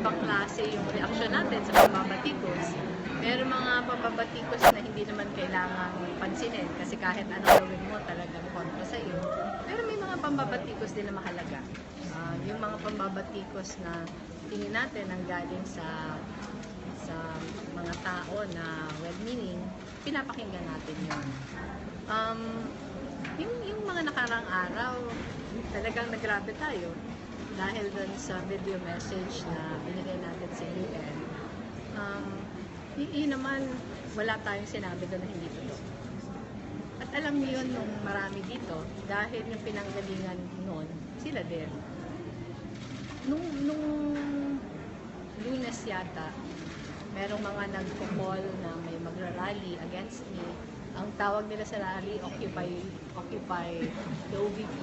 ibang klase yung reaksyon natin sa pambabatikos. Pero mga pambabatikos na hindi naman kailangang pansinin kasi kahit ano gawin mo talagang kontra sa iyo. Pero may mga pambabatikos din na mahalaga. Yung mga pambabatikos na tingin natin ang galing sa mga tao na well-meaning, pinapakinggan natin yun. Yung mga nakarang araw, talagang nagrabe tayo dahil dun sa video message na binigay natin sa UN. Yun naman, wala tayong sinabi doon na hindi totoo. At alam niyo yun nung marami dito, dahil yung pinanggalingan noon, sila din. Nung Lunes yata, merong mga nagpo-call na may magra-rally against me. Ang tawag nila sa rally, Occupy the OVP.